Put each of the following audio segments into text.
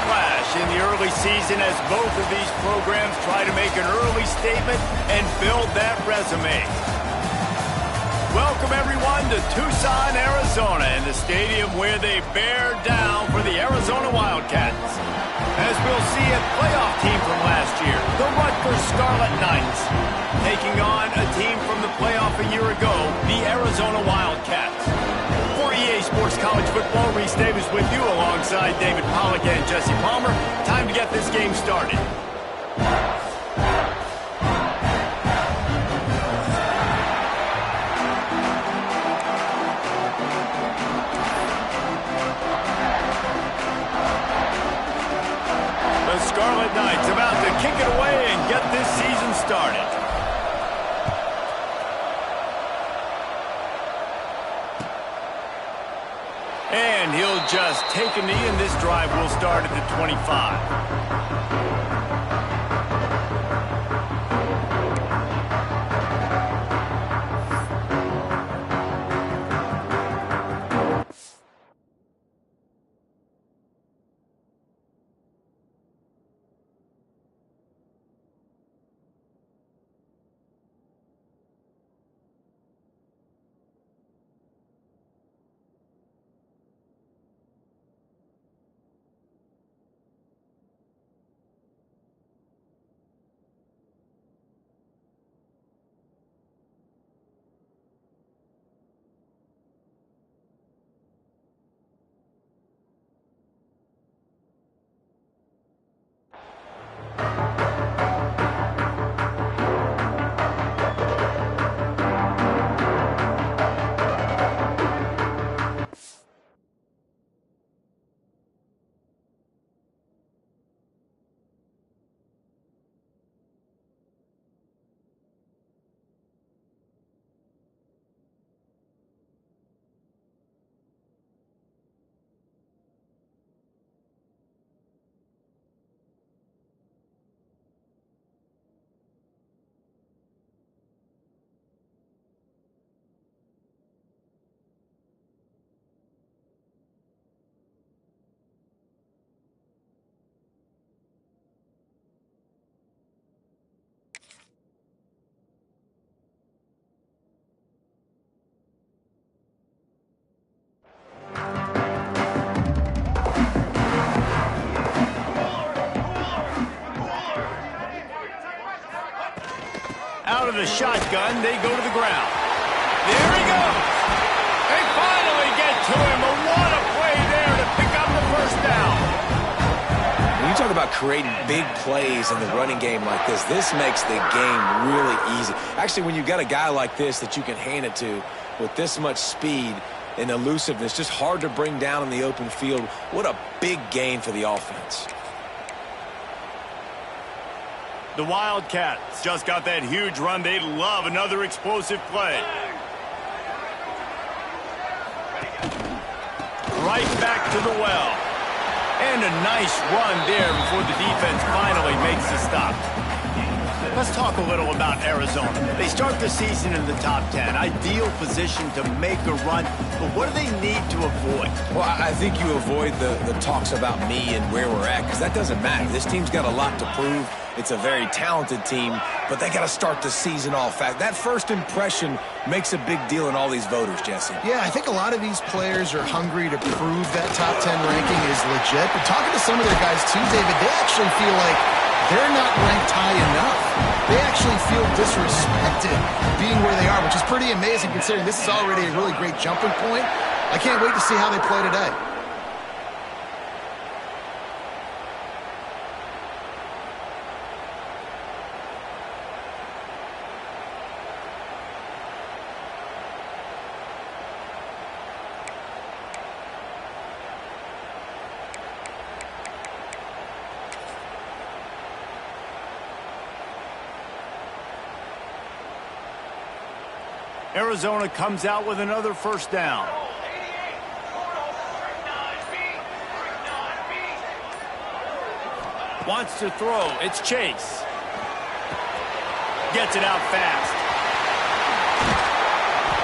clash in the early season as both of these programs try to make an early statement and build that resume. Welcome, everyone, to Tucson, Arizona, in the stadium where they bear down for the Arizona Wildcats. As we'll see, a playoff team from last year, the Rutgers Scarlet Knights, taking on a team from the playoff a year ago, the Arizona Wildcats. For EA Sports College Football, Reese Davis with you alongside David Pollack and Jesse Palmer. Time to get this game started. The Scarlet Knights about to kick it away and get this season started. And he'll just take a knee, and this drive will start at the 25. Out of the shotgun, they go to the ground. There he goes. They finally get to him, but what a play there to pick up the first down. When you talk about creating big plays in the running game like this makes the game really easy. Actually, when you've got a guy like this that you can hand it to with this much speed and elusiveness, just hard to bring down in the open field, what a big gain for the offense. The Wildcats just got that huge run. They'd love another explosive play. Right back to the well. And a nice run there before the defense finally makes the stop. Let's talk a little about Arizona. They start the season in the top 10. Ideal position to make a run. But what do they need to avoid? Well, I think you avoid the talks about me and where we're at, because that doesn't matter. This team's got a lot to prove. It's a very talented team, but they got to start the season off fast. That first impression makes a big deal in all these voters, Jesse. Yeah, I think a lot of these players are hungry to prove that top 10 ranking is legit. But talking to some of their guys too, David, they actually feel like they're not ranked high enough. They actually feel disrespected being where they are, which is pretty amazing considering this is already a really great jumping point. I can't wait to see how they play today. Arizona comes out with another first down. Wants to throw. It's Chase. Gets it out fast.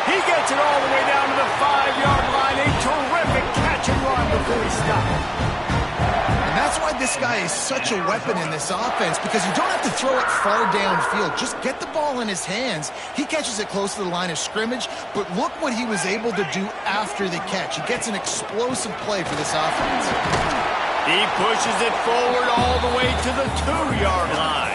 He gets it all the way down to the 5-yard line. A terrific catch and run before he stopped. And that's why this guy is such a weapon in this offense, because you don't have to throw it far downfield. Just get the ball in his hands. He catches it close to the line of scrimmage, but look what he was able to do after the catch. He gets an explosive play for this offense. He pushes it forward all the way to the 2-yard line.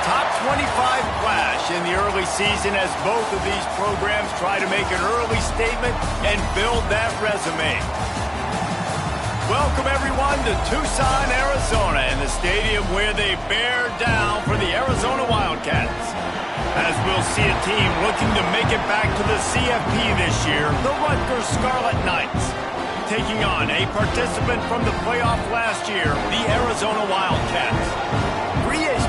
Top 25 clash in the early season as both of these programs try to make an early statement and build that resume. Welcome everyone to Tucson, Arizona, in the stadium where they bear down for the Arizona Wildcats. As we'll see a team looking to make it back to the CFP this year, the Rutgers Scarlet Knights, taking on a participant from the playoff last year, the Arizona Wildcats.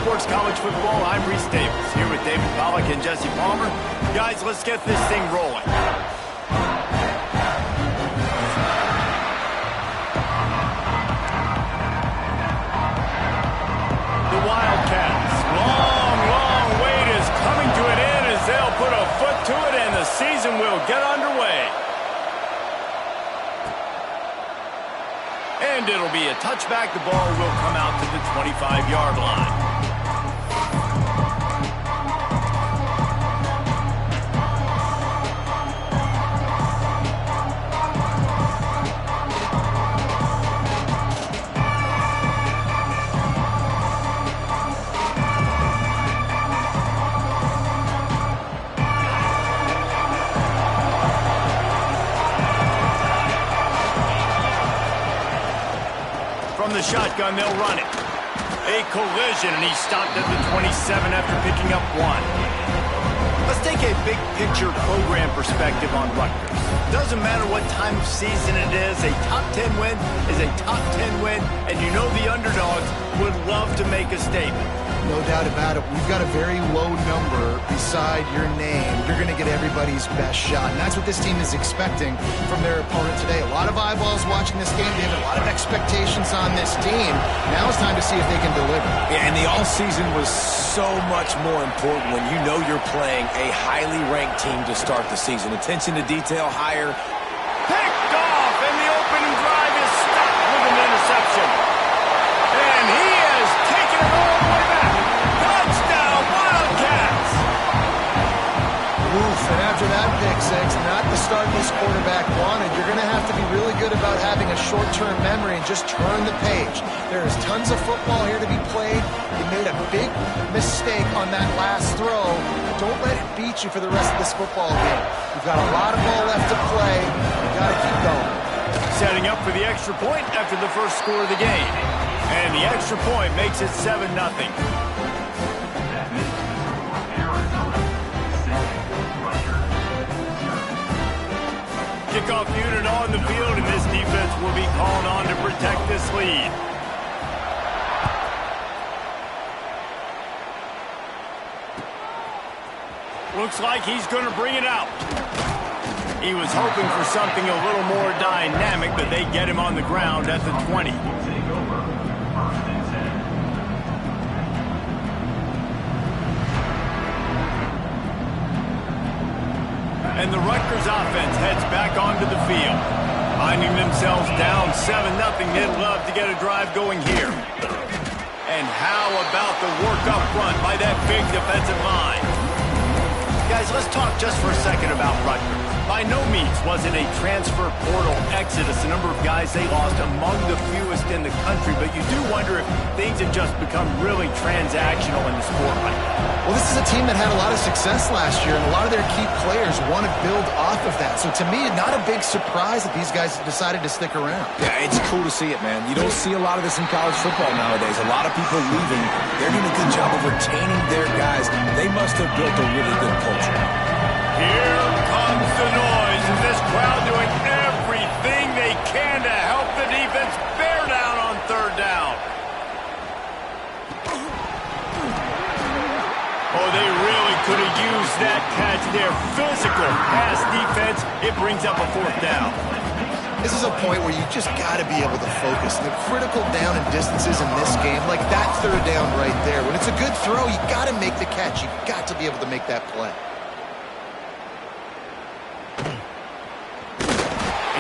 Sports College Football, I'm Reese Davis, here with David Pollack and Jesse Palmer. Guys, let's get this thing rolling. The Wildcats, long wait is coming to an end as they'll put a foot to it and the season will get underway. And it'll be a touchback. The ball will come out to the 25-yard line. From the shotgun, they'll run it. A collision, and he stopped at the 27 after picking up one. Let's take a big picture program perspective on Rutgers. Doesn't matter what time of season it is, a top 10 win is a top 10 win, and you know the underdogs would love to make a statement. No doubt about it. We've got a very low number beside your name. You're going to get everybody's best shot. And that's what this team is expecting from their opponent today. A lot of eyeballs watching this game. They have a lot of expectations on this team. Now it's time to see if they can deliver. Yeah, and the all-season was so much more important when you know you're playing a highly ranked team to start the season. Attention to detail higher. Picked off, and the opening drive is stopped with an interception. And he has taken it all the way back. Touchdown, Wildcats! Oof, and after that pick six, not the start this quarterback wanted. You're going to have to be really good about having a short-term memory and just turn the page. There is tons of football here to be played. You made a big mistake on that last throw. Don't let it beat you for the rest of this football game. You've got a lot of ball left to play. You've got to keep going. Setting up for the extra point after the first score of the game. And the extra point makes it 7-0. Kickoff unit on the field, and this defense will be called on to protect this lead. Looks like he's going to bring it out. He was hoping for something a little more dynamic, but they get him on the ground at the 20. And the Rutgers offense heads back onto the field. Finding themselves down 7-0, they'd love to get a drive going here. And how about the work up front by that big defensive line? Guys, let's talk just for a second about Rutgers. By no means was it a transfer portal exodus, a number of guys they lost among the fewest in the country, but you do wonder if things have just become really transactional in the sport right now. Well, this is a team that had a lot of success last year, and a lot of their key players want to build off of that. So to me, not a big surprise that these guys decided to stick around. Yeah, it's cool to see it, man. You don't see a lot of this in college football nowadays. A lot of people leaving. They're doing a good job of retaining their guys. They must have built a really good culture. Here comes the noise. Is this crowd doing everything they can to help the defense bear down on third down? Oh, they really could have used that catch there. Physical pass defense. It brings up a fourth down. This is a point where you just got to be able to focus. The critical down and distances in this game, like that third down right there. When it's a good throw, you got to make the catch. You got to be able to make that play.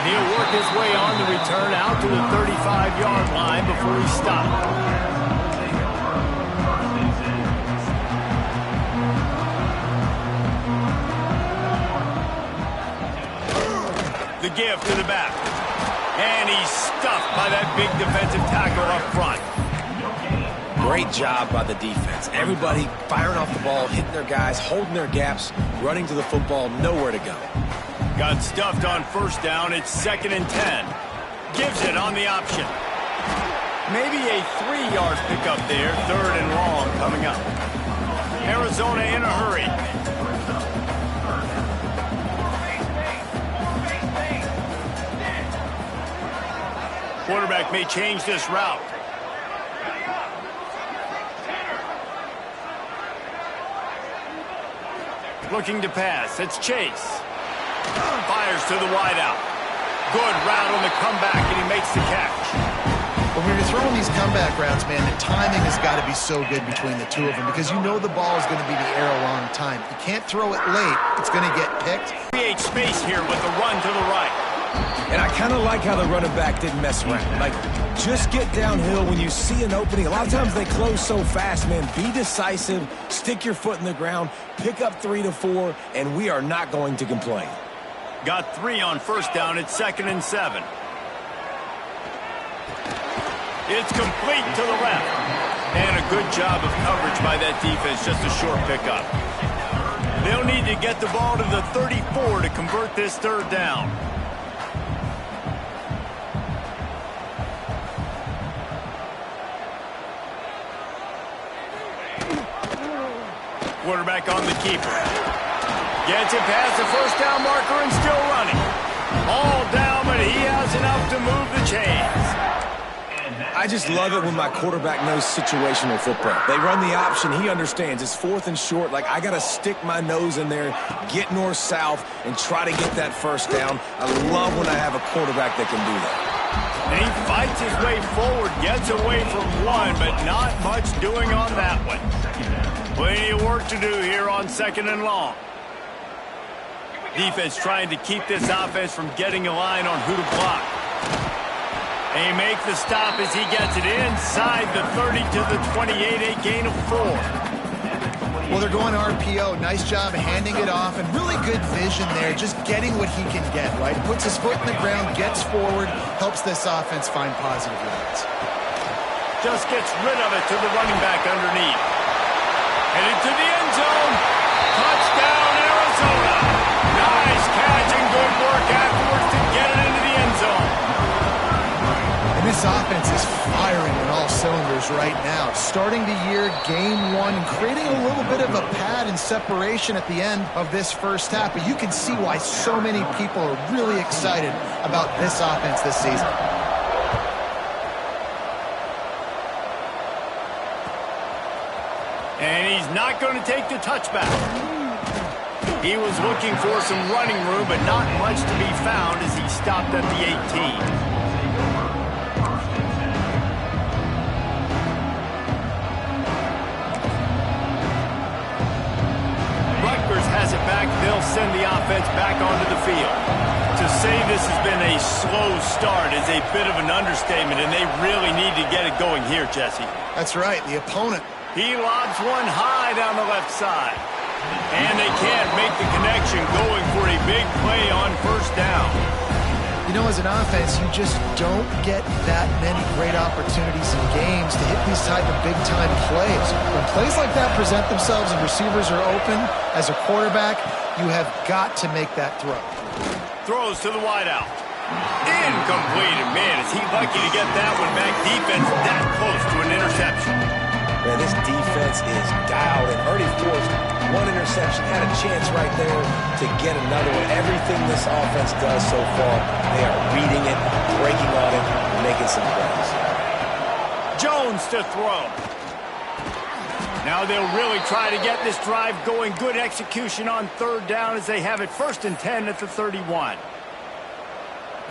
And he'll work his way on the return out to the 35-yard line before he stopped. The give to the back. And he's stuffed by that big defensive tackle up front. Great job by the defense. Everybody firing off the ball, hitting their guys, holding their gaps, running to the football, nowhere to go. Got stuffed on first down. It's 2nd and 10. Gives it on the option. Maybe a 3-yard pickup there. 3rd and long coming up. Arizona in a hurry. Quarterback may change this route. Looking to pass. It's Chase. Fires to the wideout. Good route on the comeback, and he makes the catch. But when you're throwing these comeback routes, man, the timing has got to be so good between the two of them because you know the ball is going to be the air a long time. You can't throw it late. It's going to get picked. Create space here with the run to the right. And I kind of like how the running back didn't mess around. Like, just get downhill when you see an opening. A lot of times they close so fast, man. Be decisive, stick your foot in the ground, pick up 3 to 4, and we are not going to complain. Got 3 on first down. It's 2nd and 7. It's complete to the left. And a good job of coverage by that defense. Just a short pickup. They'll need to get the ball to the 34 to convert this third down. Quarterback on the keeper. Gets it past the first down marker and still running. All down, but he has enough to move the chains. I just love it when my quarterback knows situational football. They run the option. He understands. It's 4th and short. Like, I got to stick my nose in there, get north-south, and try to get that first down. I love when I have a quarterback that can do that. And he fights his way forward, gets away from one, but not much doing on that one. Plenty of work to do here on 2nd and long. Defense trying to keep this offense from getting a line on who to block. And he makes the stop as he gets it inside the 30 to the 28, a gain of 4. Well, they're going RPO. Nice job handing it off, and really good vision there, just getting what he can get, right? Puts his foot in the ground, gets forward, helps this offense find positive yards. Just gets rid of it to the running back underneath. Headed to the end zone. Touchdown, Arizona. Nice catch and good work afterwards to get it into the end zone. And this offense is firing on all cylinders right now. Starting the year, game 1, and creating a little bit of a pad and separation at the end of this first half. But you can see why so many people are really excited about this offense this season. And he's not going to take the touchback. He was looking for some running room, but not much to be found as he stopped at the 18. Rutgers has it back. They'll send the offense back onto the field. To say this has been a slow start is a bit of an understatement, and they really need to get it going here, Jesse. That's right. The opponent. He lobs one high down the left side. And they can't make the connection going for a big play on first down. You know, as an offense, you just don't get that many great opportunities in games to hit these type of big-time plays. When plays like that present themselves and receivers are open, as a quarterback, you have got to make that throw. Throws to the wideout. Incomplete. And man, is he lucky to get that one back. Defense that close to an interception. Man, this defense is dialed and already forced one interception. Had a chance right there to get another one. Everything this offense does so far, they are reading it, breaking on it, and making some plays. Jones to throw. Now they'll really try to get this drive going. Good execution on third down as they have it 1st and 10 at the 31.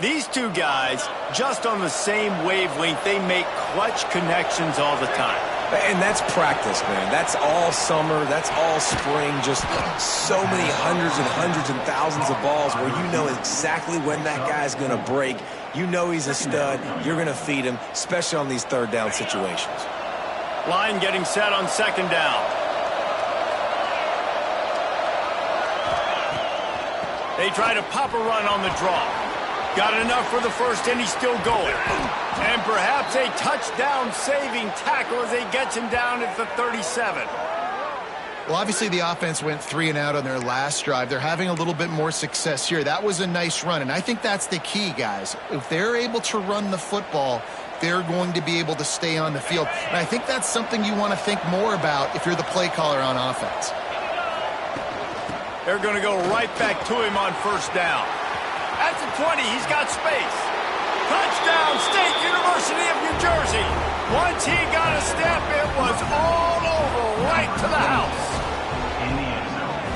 These two guys, just on the same wavelength, they make clutch connections all the time. And that's practice, man. That's all summer. That's all spring. Just so many hundreds and thousands of balls where you know exactly when that guy's going to break. You know he's a stud. You're going to feed him, especially on these third down situations. Line getting set on 2nd down. They try to pop a run on the draw. Got enough for the 1st, and he's still going. And perhaps a touchdown-saving tackle as they get him down at the 37. Well, obviously the offense went 3 and out on their last drive. They're having a little bit more success here. That was a nice run, and I think that's the key, guys. If they're able to run the football, they're going to be able to stay on the field. And I think that's something you want to think more about if you're the play caller on offense. They're going to go right back to him on 1st down. At the 20, he's got space. Touchdown, State University of New Jersey. Once he got a step, it was all over, right to the house.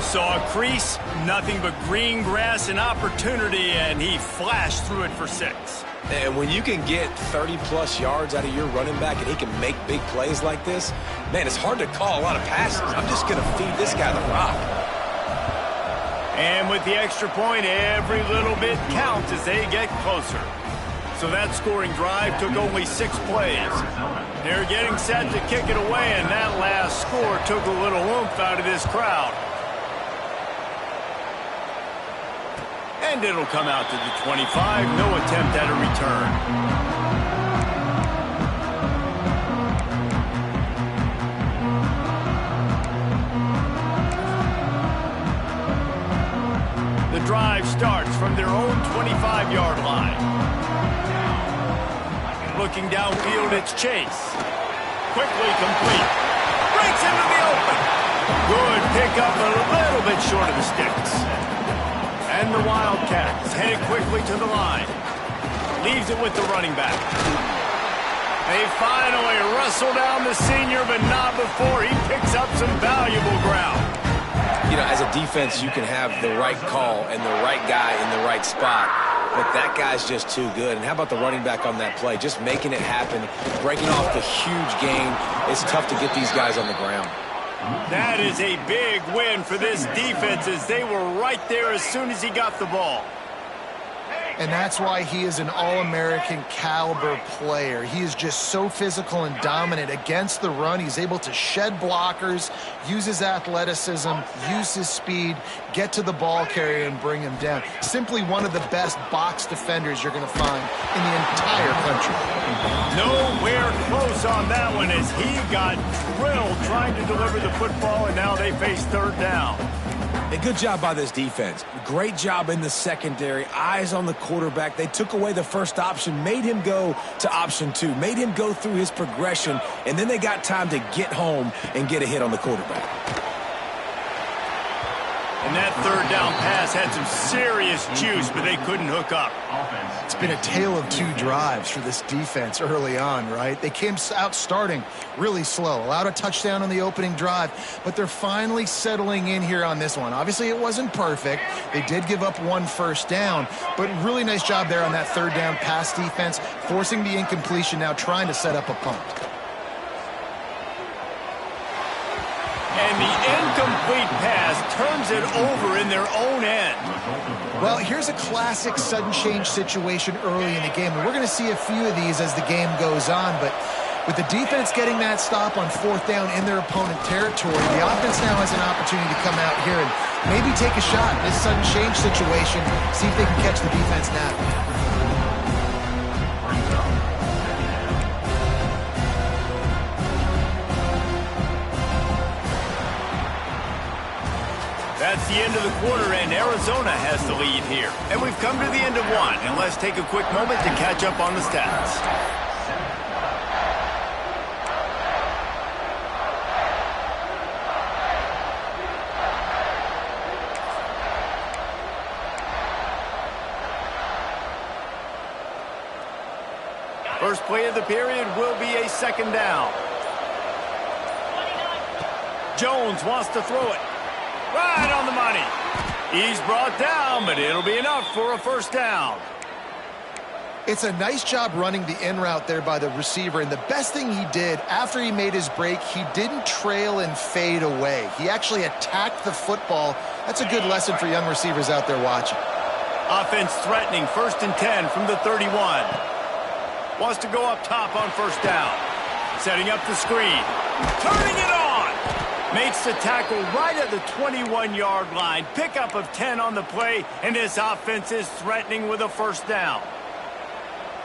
Saw a crease, nothing but green grass and opportunity, and he flashed through it for 6. And when you can get 30-plus yards out of your running back and he can make big plays like this, man, it's hard to call a lot of passes. I'm just going to feed this guy the rock. And with the extra point, every little bit counts as they get closer. So that scoring drive took only 6 plays. They're getting set to kick it away, and that last score took a little oomph out of this crowd. And it'll come out to the 25. No attempt at a return. The drive starts from their own 25-yard line. Looking downfield, it's Chase. Quickly complete. Breaks into the open. Good pickup, a little bit short of the sticks. And the Wildcats headed quickly to the line. Leaves it with the running back. They finally wrestle down the senior, but not before he picks up some valuable ground. You know, as a defense, you can have the right call and the right guy in the right spot, but that guy's just too good. And how about the running back on that play? Just making it happen, breaking off the huge gain. It's tough to get these guys on the ground. That is a big win for this defense as they were right there as soon as he got the ball. And that's why he is an All-American caliber player. He is just so physical and dominant against the run. He's able to shed blockers, use his athleticism, use his speed, get to the ball carrier and bring him down. Simply one of the best box defenders you're going to find in the entire country. Nowhere close on that one as he got drilled trying to deliver the football, and now they face 3rd down. A good job by this defense. Great job in the secondary. Eyes on the quarterback. They took away the first option, made him go to option 2, made him go through his progression, and then they got time to get home and get a hit on the quarterback. And that 3rd down pass had some serious juice, but they couldn't hook up. It's been a tale of 2 drives for this defense early on, right? They came out starting really slow, allowed a touchdown on the opening drive, but they're finally settling in here on this one. Obviously, it wasn't perfect. They did give up 1 first down, but really nice job there on that 3rd down pass defense, forcing the incompletion, now trying to set up a punt. And the incomplete pass turns it over in their own end. Well, here's a classic sudden change situation early in the game. And we're going to see a few of these as the game goes on, but With the defense getting that stop on 4th down in their opponent territory, the offense now has an opportunity to come out here and maybe take a shot in this sudden change situation, see if they can catch the defense napping. That's the end of the quarter, and Arizona has the lead here. And we've come to the end of one, and let's take a quick moment to catch up on the stats. First play of the period will be a 2nd down. Jones wants to throw it. Right on the money. He's brought down, but it'll be enough for a 1st down. It's a nice job running the in route there by the receiver, and the best thing he did after he made his break, he didn't trail and fade away. He actually attacked the football. That's a good lesson for young receivers out there watching. Offense threatening, 1st and 10 from the 31. Wants to go up top on 1st down. Setting up the screen. Turning it on. Makes the tackle right at the 21-yard line. Pickup of 10 on the play, and this offense is threatening with a 1st down.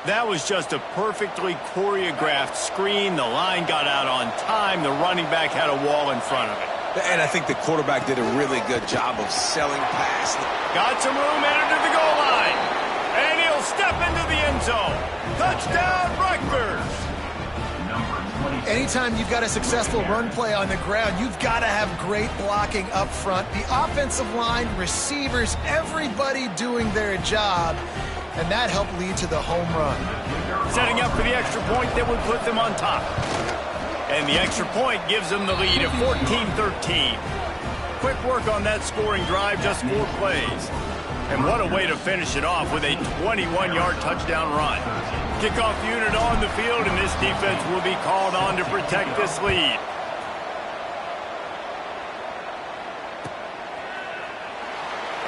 That was just a perfectly choreographed screen. The line got out on time. The running back had a wall in front of it. And I think the quarterback did a really good job of selling past. Got some room, entered to the goal line. And he'll step into the end zone. Touchdown, Rutgers. Anytime you've got a successful run play on the ground, you've got to have great blocking up front. The offensive line, receivers, everybody doing their job, and that helped lead to the home run. Setting up for the extra point that would put them on top. And the extra point gives them the lead at 14-13. Quick work on that scoring drive, just 4 plays. And what a way to finish it off with a 21-yard touchdown run. Kickoff unit on the field, and this defense will be called on to protect this lead.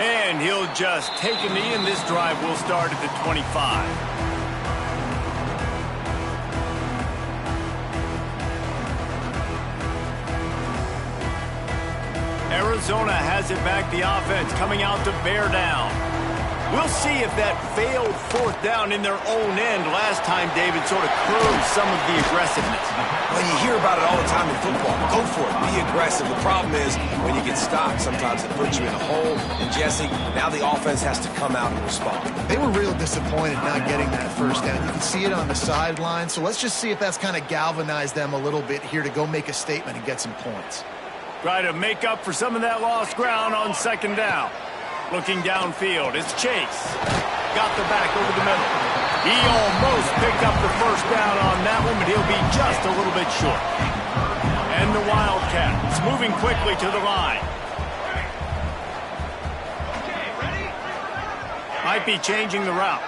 And he'll just take a knee, and this drive will start at the 25. Arizona has it back, the offense coming out to bear down. We'll see if that failed 4th down in their own end last time, David, sort of curbed some of the aggressiveness. Well, you hear about it all the time in football. Go for it. Be aggressive. The problem is when you get stopped, sometimes it puts you in a hole. And, Jesse, now the offense has to come out and respond. They were real disappointed not getting that 1st down. You can see it on the sideline. So let's just see if that's kind of galvanized them a little bit here to go make a statement and get some points. Try to make up for some of that lost ground on 2nd down. Looking downfield, it's Chase. Got the back over the middle. He almost picked up the 1st down on that one, but he'll be just a little bit short. And the Wildcats moving quickly to the line. Might be changing the route.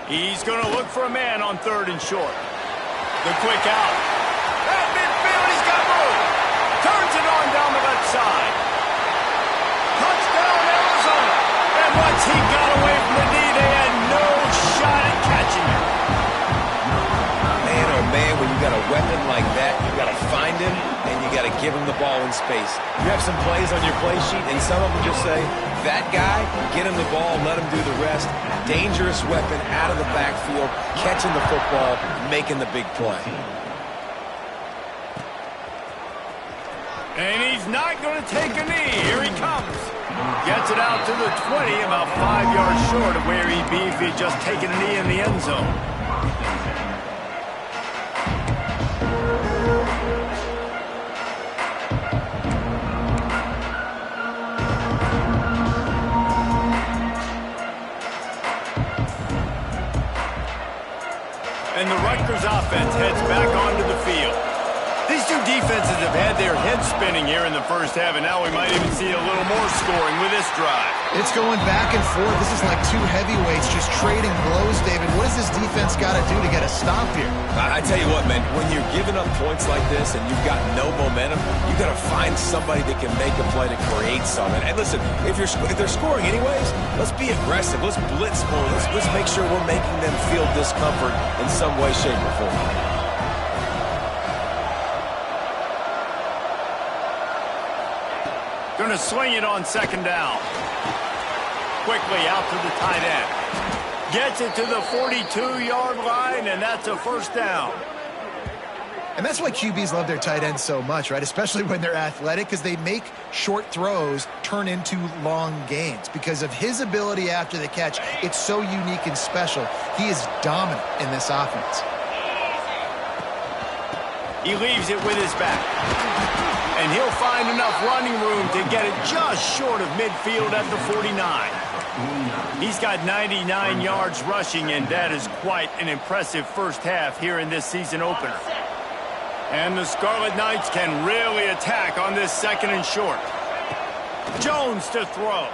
He's going to look for a man on 3rd and short. The quick out. At midfield, he's got room. Turns it on down the left side. Touchdown, Arizona. And once he got away from the knee, they had no shot at catching him. Man, oh man, when you got a weapon like that, you got to find him, and you got to give him the ball in space. You have some plays on your play sheet, and some of them just say, that guy, get him the ball, let him do the rest. Dangerous weapon out of the backfield, catching the football, making the big play. And he's not going to take a knee. Here he comes. Gets it out to the 20, about 5 yards short of where he'd be if he'd just taken a knee in the end zone. And the Rutgers offense heads back onto the field. These two defenses defenses have had their heads spinning here in the first half, and now we might even see a little more scoring with this drive. It's going back and forth. This is like two heavyweights just trading blows, David. What does this defense got to do to get a stop here? I tell you what, man, when you're giving up points like this and you've got no momentum, you got to find somebody that can make a play to create something. And listen, if they're scoring anyways, let's be aggressive. Let's blitz more. Let's make sure we're making them feel discomfort in some way, shape, or form. Going to swing it on second down. Quickly out to the tight end. Gets it to the 42-yard line, and that's a first down. And that's why QBs love their tight ends so much, right? Especially when they're athletic, because they make short throws turn into long gains. Because of his ability after the catch, it's so unique and special. He is dominant in this offense. He leaves it with his back. And he'll find enough running room to get it just short of midfield at the 49. He's got 99 yards rushing, and that is quite an impressive first half here in this season opener. And the Scarlet Knights can really attack on this second and short. Jones to throw.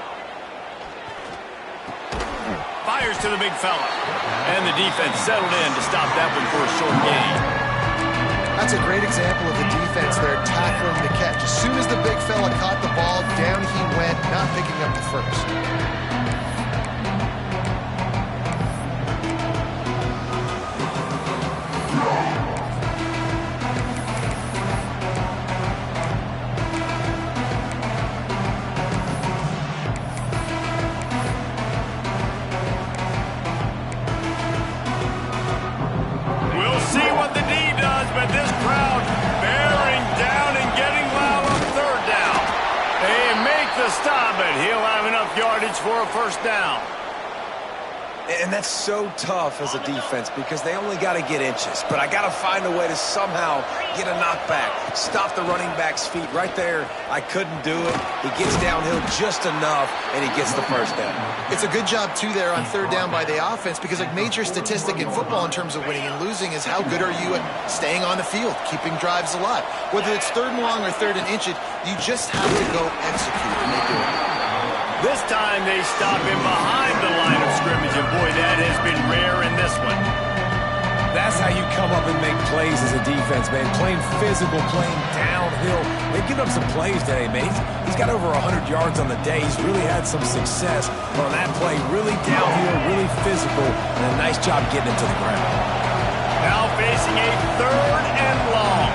Fires to the big fella. And the defense settled in to stop that one for a short gain. That's a great example of the defense there tackling the catch. As soon as the big fella caught the ball, down he went, not picking up the first. But this crowd bearing down and getting loud on third down. They make the stop, but he'll have enough yardage for a first down. And that's so tough as a defense because they only got to get inches. But I got to find a way to somehow get a knockback, stop the running back's feet right there. I couldn't do it. He gets downhill just enough, and he gets the first down. It's a good job, too, there on third down by the offense because a major statistic in football in terms of winning and losing is how good are you at staying on the field, keeping drives alive. Whether it's third and long or third and inches, you just have to go execute, and they do it. This time they stop him behind the line of scrimmage, and boy, that has been rare in this one. That's how you come up and make plays as a defense, man. Playing physical, playing downhill. They've given up some plays today, man. He's got over 100 yards on the day. He's really had some success on that play. Really downhill, really physical, and a nice job getting it to the ground. Now facing a third and long.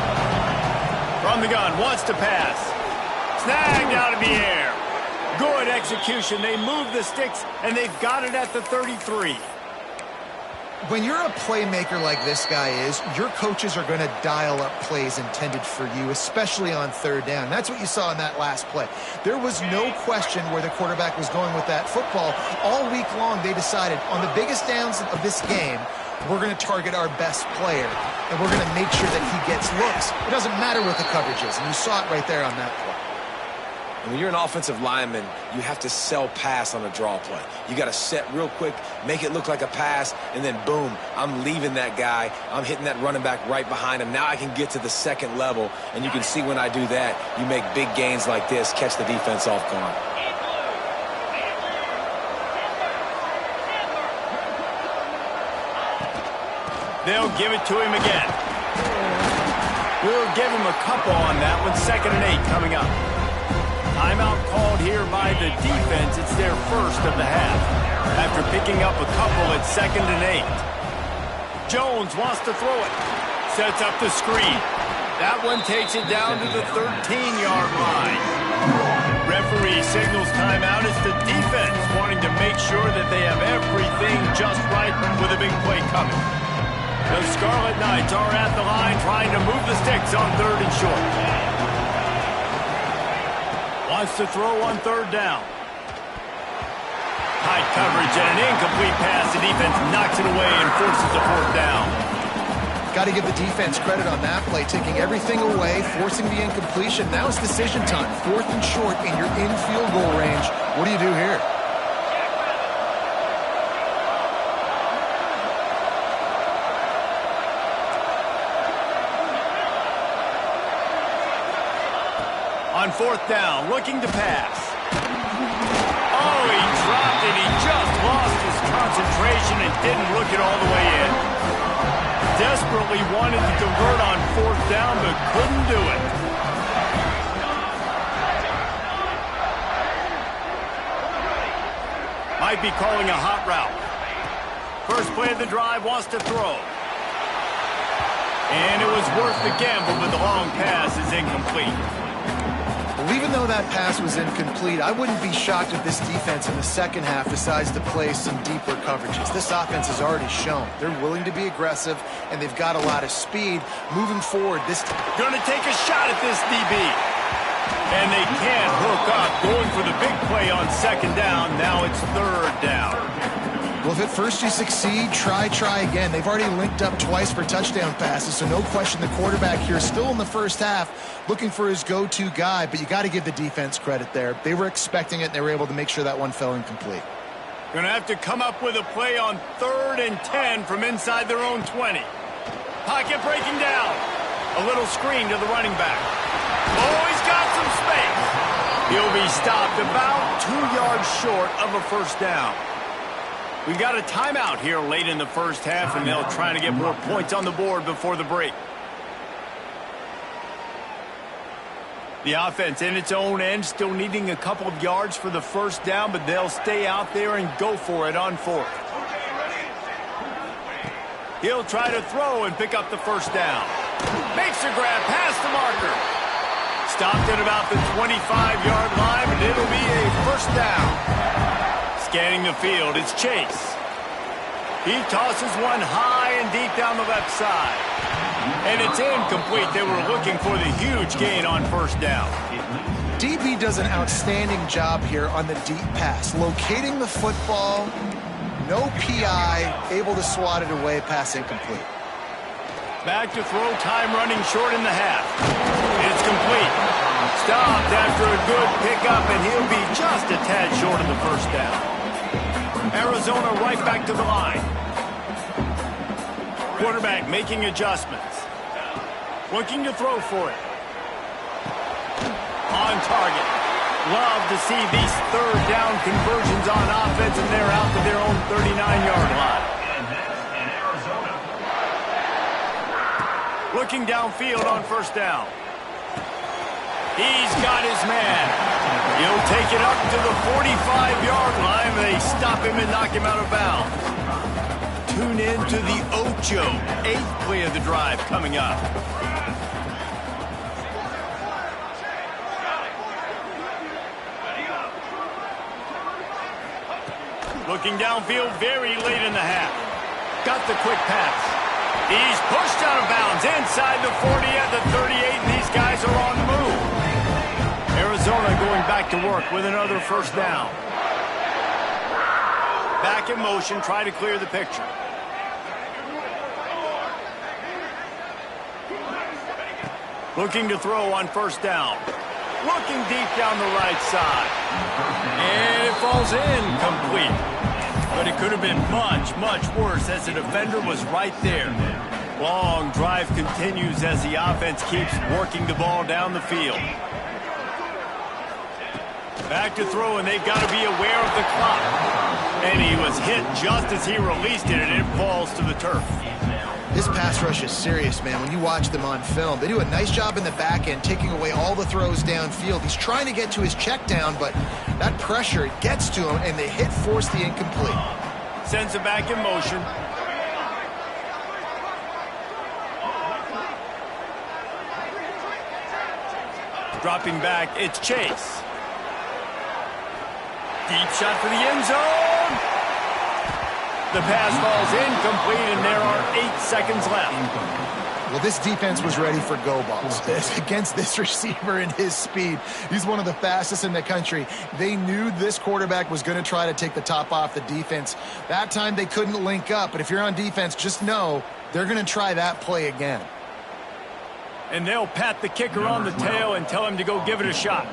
From the gun, wants to pass. Snagged out of the air. Good execution. They move the sticks, and they've got it at the 33. When you're a playmaker like this guy is, your coaches are going to dial up plays intended for you, especially on third down. That's what you saw in that last play. There was no question where the quarterback was going with that football. All week long, they decided on the biggest downs of this game, we're going to target our best player, and we're going to make sure that he gets looks. It doesn't matter what the coverage is, and you saw it right there on that play. When you're an offensive lineman, you have to sell pass on a draw play. You got to set real quick, make it look like a pass, and then boom, I'm leaving that guy. I'm hitting that running back right behind him. Now I can get to the second level, and you can see when I do that, you make big gains like this, catch the defense off guard. They'll give it to him again. We'll give him a couple on that one. 2nd and 8 coming up. Timeout called here by the defense. It's their first of the half. After picking up a couple at 2nd and 8. Jones wants to throw it. Sets up the screen. That one takes it down to the 13-yard line. Referee signals timeout. It's the defense wanting to make sure that they have everything just right with a big play coming. The Scarlet Knights are at the line trying to move the sticks on 3rd and short. Wants to throw on 3rd down. Tight coverage and an incomplete pass. The defense knocks it away and forces the 4th down. Got to give the defense credit on that play, taking everything away, forcing the incompletion. Now it's decision time. 4th and short, and you're in field goal range. What do you do here? On 4th down, looking to pass. Oh, he dropped it. He just lost his concentration and didn't look it all the way in. Desperately wanted to convert on 4th down, but couldn't do it. Might be calling a hot route. First play of the drive, wants to throw. And it was worth the gamble, but the long pass is incomplete. Well, even though that pass was incomplete, I wouldn't be shocked if this defense in the second half decides to play some deeper coverages. This offense has already shown they're willing to be aggressive, and they've got a lot of speed. Moving forward, this going to take a shot at this DB. And they can't hook up. Going for the big play on 2nd down. Now it's 3rd down. Well, if at first you succeed, try again. They've already linked up twice for touchdown passes, so no question the quarterback here is still in the first half looking for his go-to guy, but you got to give the defense credit there. They were expecting it, and they were able to make sure that one fell incomplete. Going to have to come up with a play on 3rd and 10 from inside their own 20. Pocket breaking down. A little screen to the running back. Oh, he's got some space. He'll be stopped about 2 yards short of a 1st down. We've got a timeout here late in the first half, and they'll try to get more points on the board before the break. The offense in its own end still needing a couple of yards for the 1st down, but they'll stay out there and go for it on 4th. He'll try to throw and pick up the 1st down. Makes a grab past the marker. Stopped at about the 25-yard line, but it'll be a 1st down. Scanning the field, it's Chase. He tosses one high and deep down the left side. And it's incomplete. They were looking for the huge gain on 1st down. DB does an outstanding job here on the deep pass. Locating the football, no PI, able to swat it away, pass incomplete. Back to throw, time running short in the half. It's complete. Stopped after a good pickup, and he'll be just a tad short of the 1st down. Arizona right back to the line. Quarterback making adjustments. Looking to throw for it. On target. Love to see these 3rd down conversions on offense, and they're out to their own 39-yard line. Looking downfield on 1st down. He's got his man. He'll take it up to the 45-yard line. They stop him and knock him out of bounds. Tune in to the Ocho. 8th play of the drive coming up. Looking downfield very late in the half. Got the quick pass. He's pushed out of bounds inside the 40 at the 38, and these guys are on the move. Arizona going back to work with another 1st down. Back in motion, try to clear the picture. Looking to throw on 1st down. Looking deep down the right side. And it falls incomplete. But it could have been much, much worse as the defender was right there. Long drive continues as the offense keeps working the ball down the field. Back to throw, and they've got to be aware of the clock. And he was hit just as he released it, and it falls to the turf. This pass rush is serious, man. When you watch them on film, they do a nice job in the back end, taking away all the throws downfield. He's trying to get to his check down, but that pressure gets to him, and the hit forced the incomplete. Sends it back in motion. Dropping back, it's Chase. Deep shot for the end zone. The pass falls incomplete, and there are 8 seconds left. Well, this defense was ready for go balls against this receiver and his speed. He's one of the fastest in the country. They knew this quarterback was going to try to take the top off the defense. That time they couldn't link up, but if you're on defense, just know they're going to try that play again. And they'll pat the kicker on the tail and tell him to go give it a shot.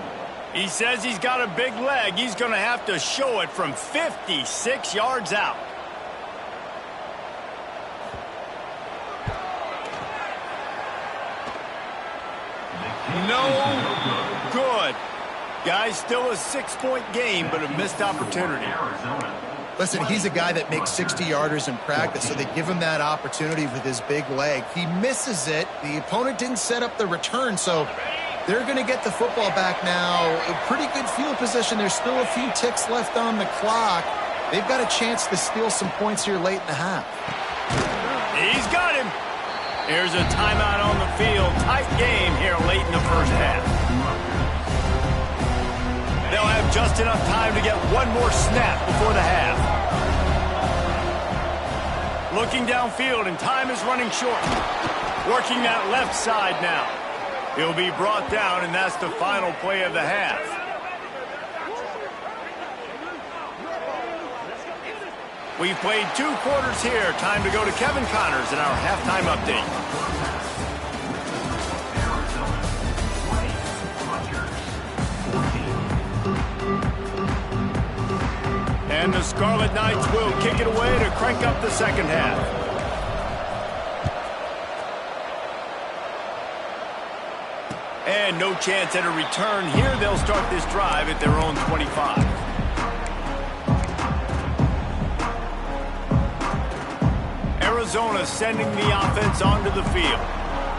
He says he's got a big leg. He's going to have to show it from 56 yards out. No good. Guys, still a 6-point game, but a missed opportunity. Listen, he's a guy that makes 60-yarders in practice, so they give him that opportunity with his big leg. He misses it. The opponent didn't set up the return, so they're going to get the football back now. A pretty good field position. There's still a few ticks left on the clock. They've got a chance to steal some points here late in the half. He's got him. Here's a timeout on the field. Tight game here late in the first half. They'll have just enough time to get one more snap before the half. Looking downfield, and time is running short. Working that left side now. He'll be brought down, and that's the final play of the half. We've played 2 quarters here. Time to go to Kevin Connors in our halftime update. And the Scarlet Knights will kick it away to crank up the second half. And no chance at a return here. They'll start this drive at their own 25. Arizona sending the offense onto the field.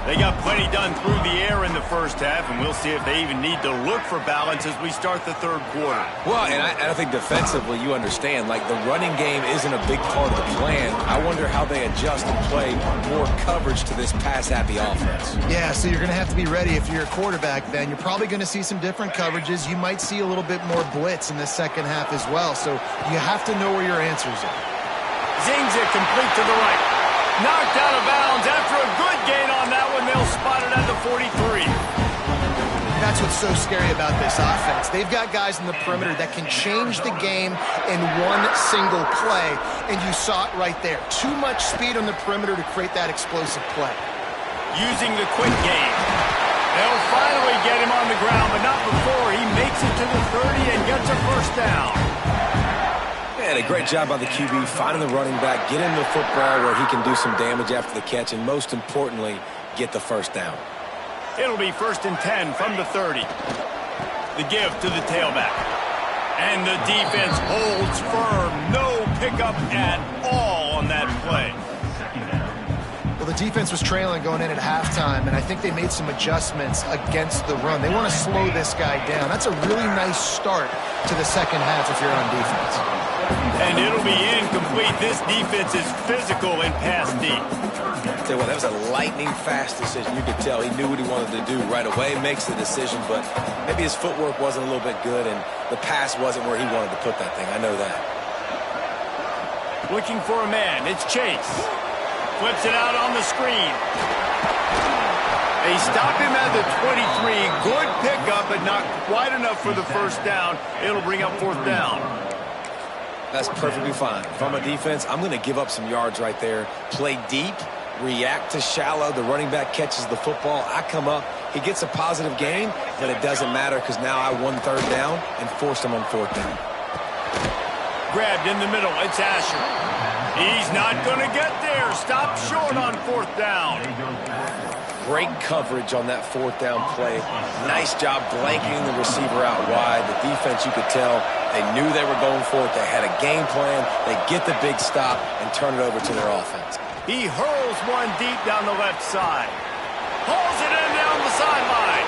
They got plenty done through the air in the first half, and we'll see if they even need to look for balance as we start the third quarter. Well, and I think defensively, you understand, like the running game isn't a big part of the plan. I wonder how they adjust and play more coverage to this pass-happy offense. Yeah, so you're going to have to be ready if you're a quarterback then. You're probably going to see some different coverages. You might see a little bit more blitz in the second half as well, so you have to know where your answers are. Zings it complete to the right. Knocked out of bounds after a good gain on that one. They'll spot it at the 43. That's what's so scary about this offense. They've got guys in the perimeter that can change the game in one single play, and you saw it right there. Too much speed on the perimeter to create that explosive play. Using the quick game. They'll finally get him on the ground, but not before he makes it to the 30 and gets a first down. And a great job by the QB finding the running back, get him the football where he can do some damage after the catch, and most importantly, get the first down. It'll be 1st and 10 from the 30. The give to the tailback. And the defense holds firm. No pickup at all on that play. Well, the defense was trailing going in at halftime, and I think they made some adjustments against the run. They want to slow this guy down. That's a really nice start to the second half if you're on defense. And it'll be incomplete. This defense is physical and pass deep. Tell you what, that was a lightning-fast decision. You could tell he knew what he wanted to do right away, makes the decision, but maybe his footwork wasn't a little bit good, and the pass wasn't where he wanted to put that thing. I know that. Looking for a man. It's Chase. Flips it out on the screen. They stop him at the 23. Good pickup, but not quite enough for the first down. It'll bring up 4th down. That's perfectly fine. If I'm a defense, I'm going to give up some yards right there. Play deep, react to shallow. The running back catches the football. I come up. He gets a positive gain, but it doesn't matter because now I won 3rd down and forced him on 4th down. Grabbed in the middle. It's Asher. He's not going to get there. Stop short on 4th down. Great coverage on that 4th down play. Nice job blanketing the receiver out wide. The defense, you could tell, they knew they were going for it. They had a game plan. They get the big stop and turn it over to their offense. He hurls one deep down the left side. Hauls it in down the sideline.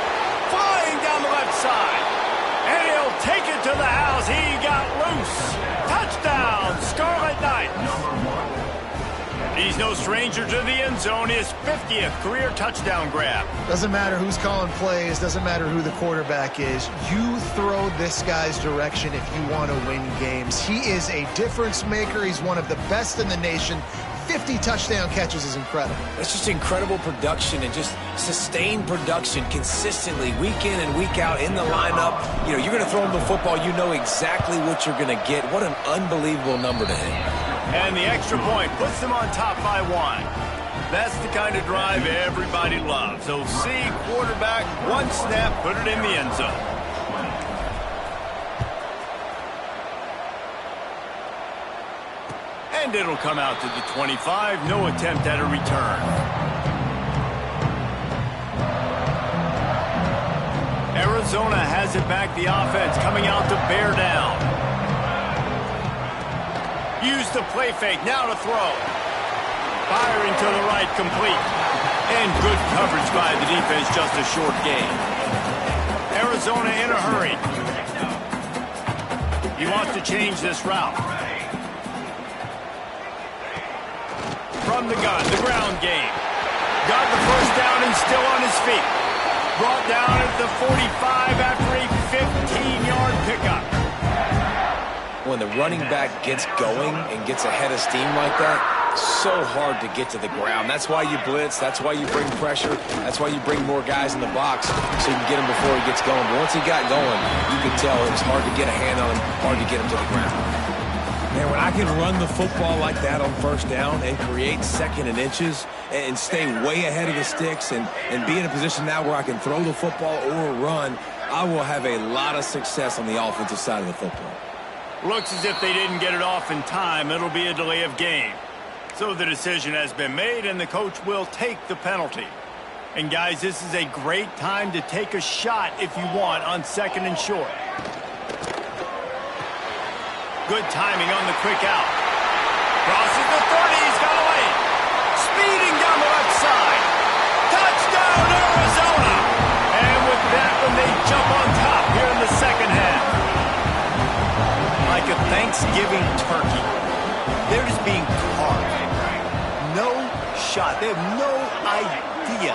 Flying down the left side. And he'll take it to the house. He got loose. Touchdown, Scarlet Knights. He's no stranger to the end zone. His 50th career touchdown grab. Doesn't matter who's calling plays. Doesn't matter who the quarterback is. You throw this guy's direction if you want to win games. He is a difference maker. He's one of the best in the nation. 50 touchdown catches is incredible. It's just incredible production and just sustained production consistently week in and week out in the lineup. You know, you're going to throw him the football. You know exactly what you're going to get. What an unbelievable number to hit. And the extra point puts them on top by 1. That's the kind of drive everybody loves. So see quarterback, one snap, put it in the end zone. And it'll come out to the 25. No attempt at a return. Arizona has it back, the offense coming out to bear down. Use the play fake, now to throw. Firing to the right, complete. And good coverage by the defense, just a short gain. Arizona in a hurry. He wants to change this route. From the gun, the ground game. Got the first down and still on his feet. Brought down at the 45 after a 15-yard pickup. When the running back gets going and gets ahead of steam like that, so hard to get to the ground. That's why you blitz. That's why you bring pressure. That's why you bring more guys in the box so you can get him before he gets going. But once he got going, you could tell it was hard to get a hand on him, hard to get him to the ground. Man, when I can run the football like that on first down and create second and inches and stay way ahead of the sticks and be in a position now where I can throw the football or run, I will have a lot of success on the offensive side of the football. Looks as if they didn't get it off in time. It'll be a delay of game. So the decision has been made, and the coach will take the penalty. And, guys, this is a great time to take a shot if you want on second and short. Good timing on the quick out. Crosses the 30. He's got away. Speeding down the left side. Touchdown, Arizona. And with that one, they jump on top here in the second half. Like a Thanksgiving turkey. They're just being carved. No shot. They have no idea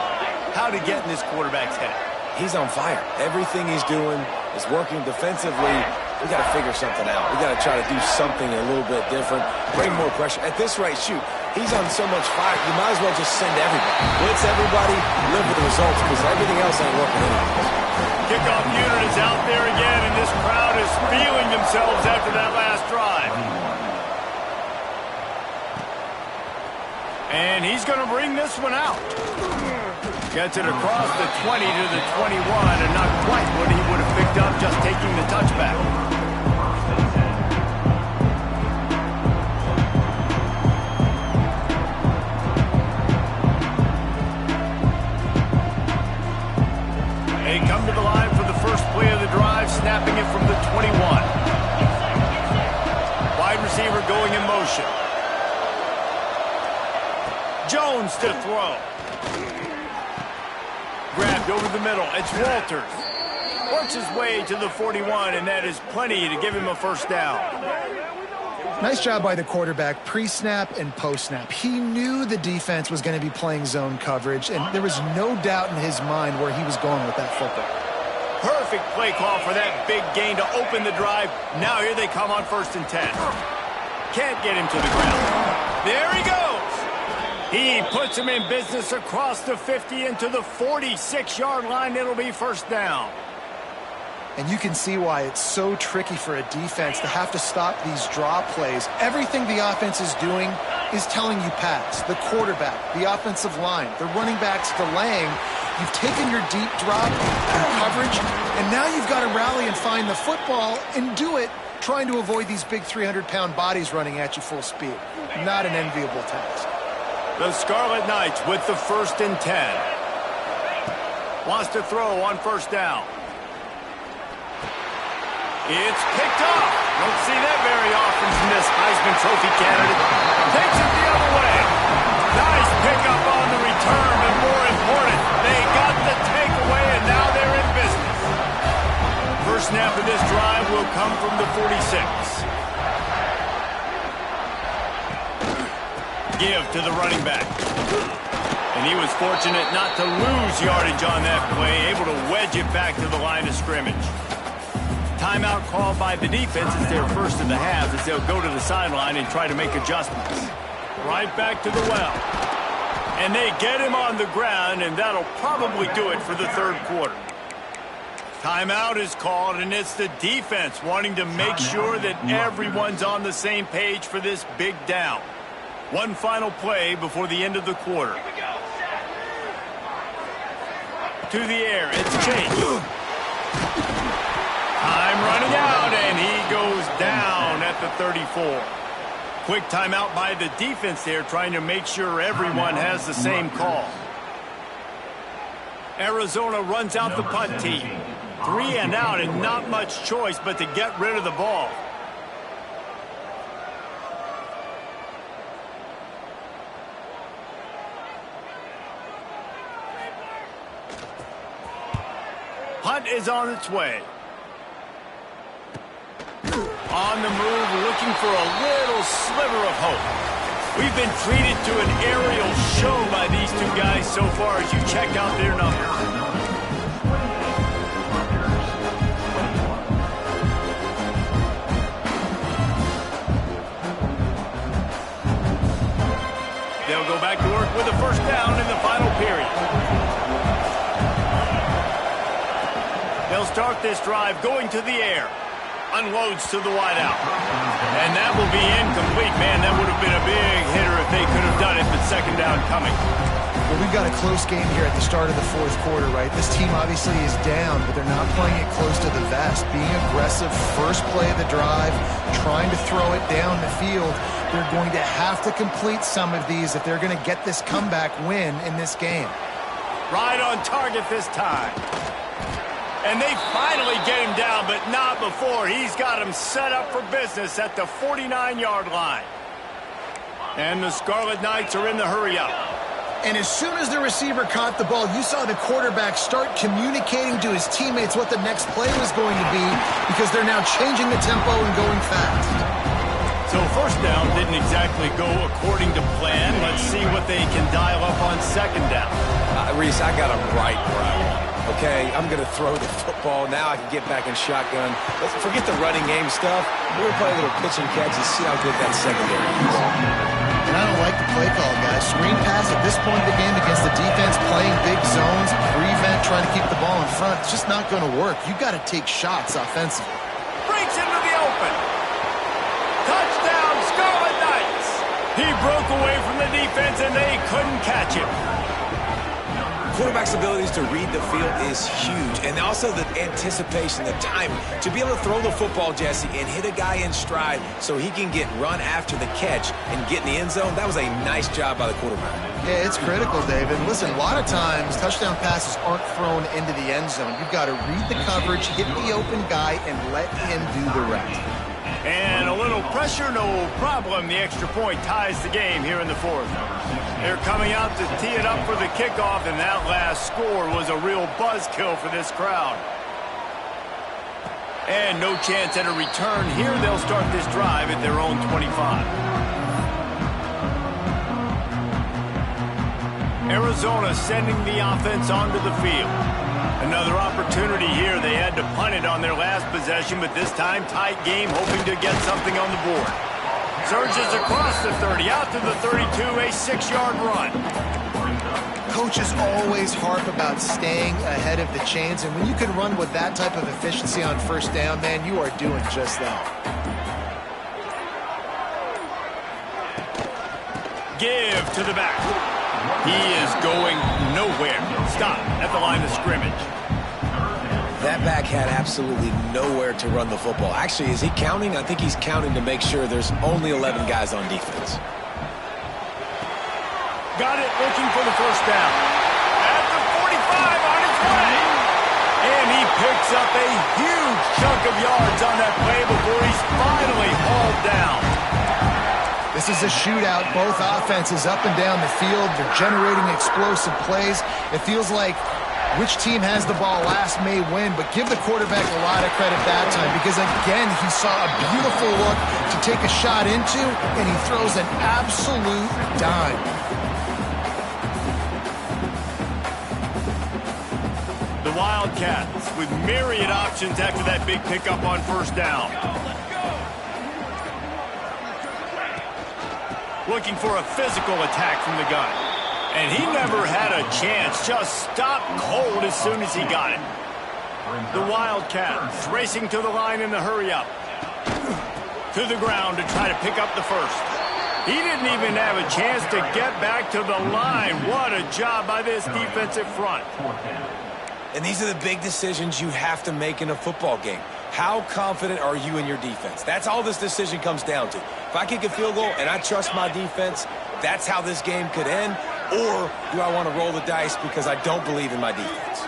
how to get in this quarterback's head. He's on fire. Everything he's doing is working defensively. We got to figure something out. We got to try to do something a little bit different. Bring more pressure. At this rate, shoot, he's on so much fire, you might as well just send everybody. Blitz everybody, live with the results, because everything else ain't working anyways. Kickoff unit is out there again, and this crowd is feeling themselves after that last drive. And he's going to bring this one out. Gets it across the 20 to the 21, and not quite what he would have picked up just taking the touchback. They come to the line for the first play of the drive, snapping it from the 21. Wide receiver going in motion. Jones to throw. Grabbed over the middle. It's Walters. Works his way to the 41, and that is plenty to give him a first down. Nice job by the quarterback, pre-snap and post-snap. He knew the defense was going to be playing zone coverage, and there was no doubt in his mind where he was going with that football. Perfect play call for that big gain to open the drive. Now here they come on 1st and 10. Can't get him to the ground. There he goes. He puts him in business across the 50 into the 46-yard line. It'll be first down. And you can see why it's so tricky for a defense to have to stop these draw plays. Everything the offense is doing is telling you pass. The quarterback, the offensive line, the running backs delaying. You've taken your deep drop and coverage, and now you've got to rally and find the football and do it, trying to avoid these big 300-pound bodies running at you full speed. Not an enviable task. The Scarlet Knights with the 1st and 10. Wants to throw on first down. It's picked off. Don't see that very often from this Heisman Trophy candidate. Takes it the other way. Nice pickup on the return, but more important, they got the takeaway, and now they're in business. First snap of this drive will come from the 46. Give to the running back. And he was fortunate not to lose yardage on that play, able to wedge it back to the line of scrimmage. Timeout called by the defense. It's their first of the half as they'll go to the sideline and try to make adjustments. Right back to the well. And they get him on the ground, and that'll probably do it for the third quarter. Timeout is called, and it's the defense wanting to make sure that everyone's on the same page for this big down. One final play before the end of the quarter. To the air, it's Chase. Time running out, and he goes down at the 34. Quick timeout by the defense there, trying to make sure everyone has the same call. Arizona runs out the punt team. 3 and out and not much choice but to get rid of the ball. Hunt is on its way. On the move, looking for a little sliver of hope. We've been treated to an aerial show by these two guys so far as you check out their numbers. They'll go back to work with a first down in the final period. They'll start this drive going to the air. Unloads to the wideout. And that will be incomplete. Man, that would have been a big hitter if they could have done it, but second down coming. Well, we've got a close game here at the start of the fourth quarter, right? This team obviously is down, but they're not playing it close to the vest. Being aggressive, first play of the drive, trying to throw it down the field. They're going to have to complete some of these if they're going to get this comeback win in this game. Right on target this time. And they finally get him down, but not before. He's got him set up for business at the 49-yard line. And the Scarlet Knights are in the hurry-up. And as soon as the receiver caught the ball, you saw the quarterback start communicating to his teammates what the next play was going to be because they're now changing the tempo and going fast. So first down didn't exactly go according to plan. Let's see what they can dial up on second down. Reese, I got him right where I want him. Okay, I'm going to throw the football. Now I can get back in shotgun. Let's forget the running game stuff. We're going to play a little pitch and catch and see how good that secondary is. And I don't like the play call, guys. Screen pass at this point of the game against the defense, playing big zones, prevent, trying to keep the ball in front. It's just not going to work. You've got to take shots offensively. Breaks into the open. Touchdown, Scarlet Knights. He broke away from the defense, and they couldn't catch him. Quarterback's abilities to read the field is huge, and also the anticipation, the timing. To be able to throw the football, Jesse, and hit a guy in stride so he can get run after the catch and get in the end zone, that was a nice job by the quarterback. Yeah, it's critical, David. Listen, a lot of times touchdown passes aren't thrown into the end zone. You've got to read the coverage, hit the open guy, and let him do the rest. And a little pressure, no problem. The extra point ties the game here in the fourth. They're coming out to tee it up for the kickoff, and that last score was a real buzzkill for this crowd. And no chance at a return here. They'll start this drive at their own 25. Arizona sending the offense onto the field. Another opportunity here. They had to punt it on their last possession, but this time tight game, hoping to get something on the board. Surges across the 30, out to the 32, a 6-yard run. Coaches always harp about staying ahead of the chains, and when you can run with that type of efficiency on first down, man, you are doing just that. Give to the back. He is going nowhere. Stop at the line of scrimmage. That back had absolutely nowhere to run the football. Actually, is he counting? I think he's counting to make sure there's only 11 guys on defense. Got it, looking for the first down. At the 45, on its way. And he picks up a huge chunk of yards on that play before he's finally hauled down. This is a shootout. Both offenses up and down the field. They're generating explosive plays. It feels like which team has the ball last may win, but give the quarterback a lot of credit that time because, again, he saw a beautiful look to take a shot into, and he throws an absolute dime. The Wildcats with myriad options after that big pickup on first down. Looking for a physical attack from the gun. And he never had a chance, just stopped cold as soon as he got it. The Wildcats racing to the line in the hurry-up. To the ground to try to pick up the first. He didn't even have a chance to get back to the line. What a job by this defensive front. And these are the big decisions you have to make in a football game. How confident are you in your defense? That's all this decision comes down to. If I kick a field goal and I trust my defense, that's how this game could end. Or do I want to roll the dice because I don't believe in my defense?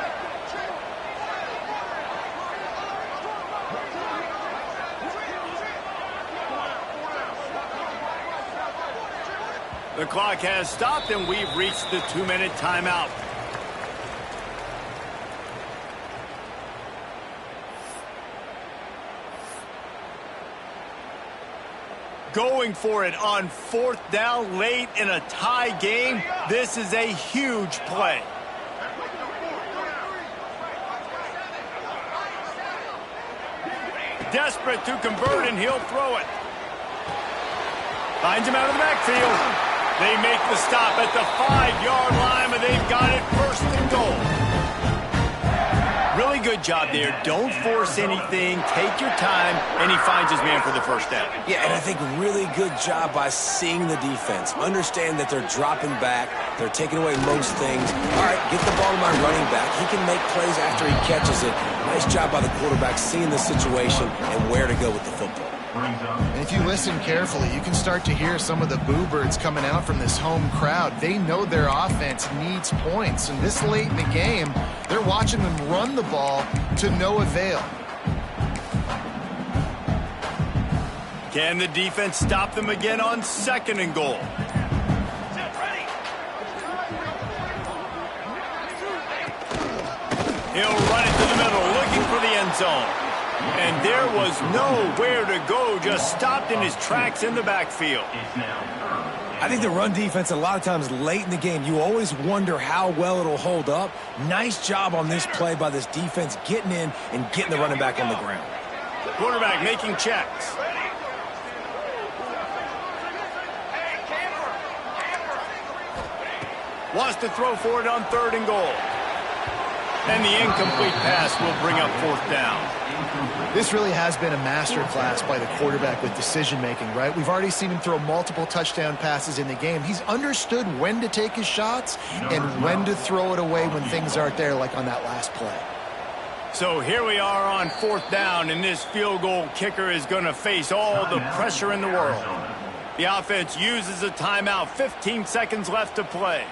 The clock has stopped, and we've reached the 2-minute timeout. Going for it on 4th down late in a tie game. This is a huge play. Desperate to convert, and he'll throw it. Finds him out of the backfield. They make the stop at the 5-yard line, but they've got it 1st and goal. Really good job there. Don't force anything. Take your time, and he finds his man for the 1st down. Yeah, and I think really good job by seeing the defense. Understand that they're dropping back. They're taking away most things. All right, get the ball to my running back. He can make plays after he catches it. Nice job by the quarterback seeing the situation and where to go with the football. And if you listen carefully, you can start to hear some of the boo birds coming out from this home crowd. They know their offense needs points, and this late in the game, they're watching them run the ball to no avail. Can the defense stop them again on 2nd and goal? He'll run it to the middle, looking for the end zone. And there was nowhere to go, just stopped in his tracks in the backfield. I think the run defense, a lot of times late in the game, you always wonder how well it'll hold up. Nice job on this play by this defense, getting in and getting the running back on the ground. Quarterback making checks. Wants to throw for it on 3rd and goal. And the incomplete pass will bring up 4th down. This really has been a masterclass by the quarterback with decision-making, right? We've already seen him throw multiple touchdown passes in the game. He's understood when to take his shots and when to throw it away when things aren't there, like on that last play. So here we are on 4th down, and this field goal kicker is going to face all the pressure in the world. The offense uses a timeout, 15 seconds left to play.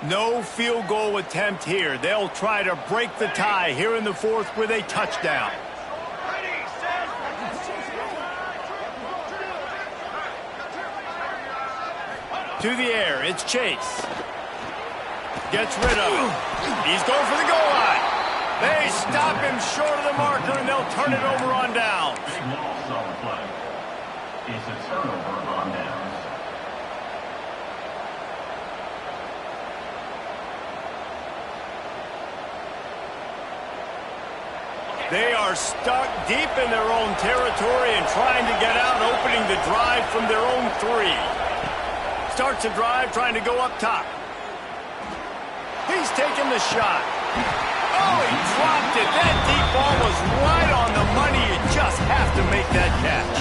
No field goal attempt here. They'll try to break the tie here in the 4th with a touchdown. To the air, it's Chase. Gets rid of it. He's going for the goal line. They stop him short of the marker, and they'll turn it over on downs. Big loss on the play. It's a turnover on downs. They are stuck deep in their own territory and trying to get out, opening the drive from their own 3. Starts a drive trying to go up top. He's taking the shot. Oh, he dropped it. That deep ball was right on the money. You just have to make that catch.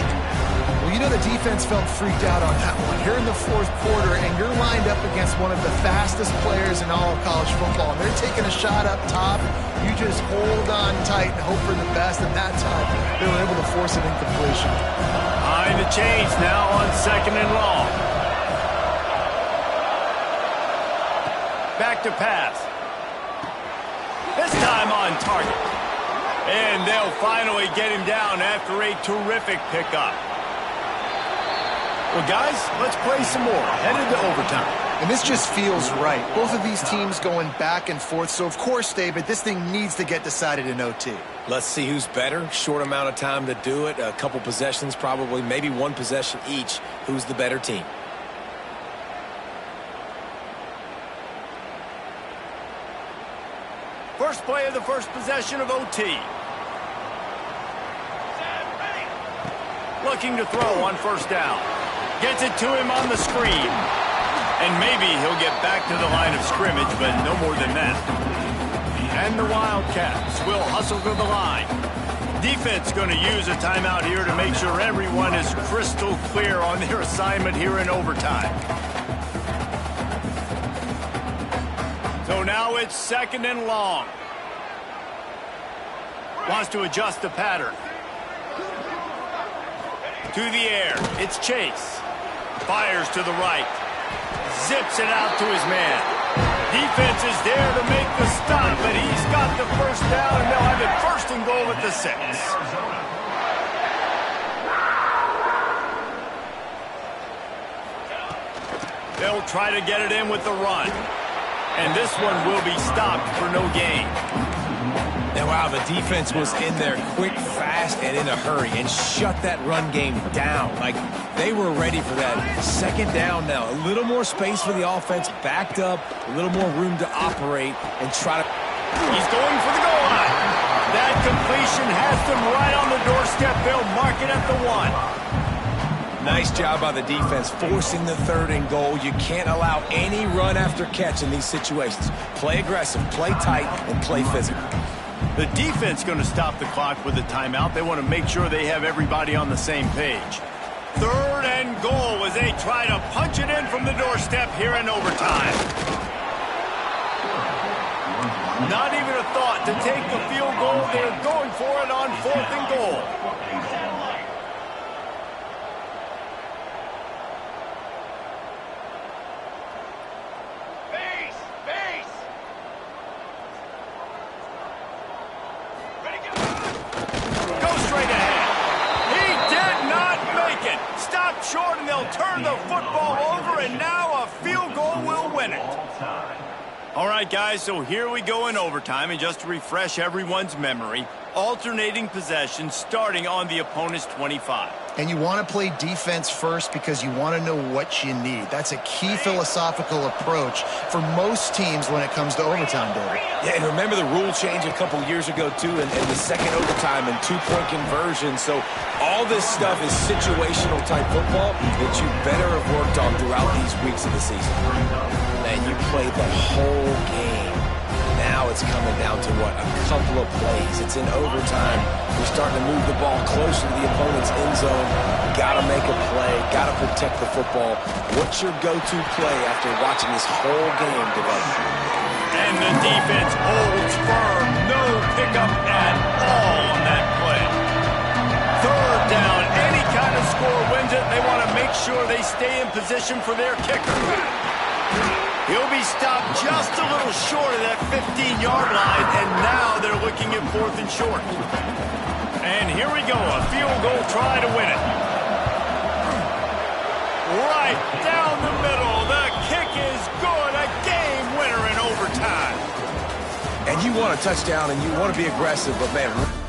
Well, you know the defense felt freaked out on that one. You're in the 4th quarter, and you're lined up against one of the fastest players in all of college football. And they're taking a shot up top. You just hold on tight and hope for the best. And that time, they were able to force an incompletion. Behind the chains now on 2nd and long. Back to pass. This time on target. And they'll finally get him down after a terrific pickup. Well, guys, let's play some more. Headed to overtime. And this just feels right. Both of these teams going back and forth. So, of course, David, this thing needs to get decided in OT. Let's see who's better. Short amount of time to do it. A couple possessions probably, maybe one possession each. Who's the better team? First play of the first possession of OT. Looking to throw on 1st down. Gets it to him on the screen. And maybe he'll get back to the line of scrimmage, but no more than that. And the Wildcats will hustle to the line. Defense going to use a timeout here to make sure everyone is crystal clear on their assignment here in overtime. So now it's 2nd and long. Wants to adjust the pattern. To the air, it's Chase. Fires to the right. Zips it out to his man. Defense is there to make the stop, but he's got the 1st down, and they'll have it 1st and goal at the 6. They'll try to get it in with the run. And this one will be stopped for no gain. And wow, the defense was in there quick, fast, and in a hurry and shut that run game down. Like, they were ready for that. Second down now. A little more space for the offense, backed up, a little more room to operate and try to... He's going for the goal line. That completion has them right on the doorstep. They'll mark it at the 1. Nice job by the defense, forcing the 3rd and goal. You can't allow any run after catch in these situations. Play aggressive, play tight, and play physical. The defense going to stop the clock with a timeout. They want to make sure they have everybody on the same page. 3rd and goal as they try to punch it in from the doorstep here in overtime. Not even a thought to take the field goal. They're going for it on 4th and goal. Short, and they'll turn the football over, and now a field goal will win it. All right, guys, so here we go in overtime, and just to refresh everyone's memory, alternating possession starting on the opponent's 25. And you want to play defense first because you want to know what you need. That's a key philosophical approach for most teams when it comes to overtime, David. Yeah, and remember the rule change a couple years ago, too, and the second overtime and 2-point conversion. So all this stuff is situational type football that you better have worked on throughout these weeks of the season. Man, you played the whole game. Now it's coming down to, what, a couple of plays. It's in overtime. You're starting to move the ball closer to the opponent's end zone. Got to make a play. Got to protect the football. What's your go-to play after watching this whole game develop? And the defense holds firm. No pickup at all on that play. 3rd down. Any kind of score wins it. They want to make sure they stay in position for their kicker. He'll be stopped just a little short of that 15-yard line, and now they're looking at 4th and short. And here we go, a field goal try to win it. Right down the middle, the kick is good, a game winner in overtime. And you want a touchdown, and you want to be aggressive, but man...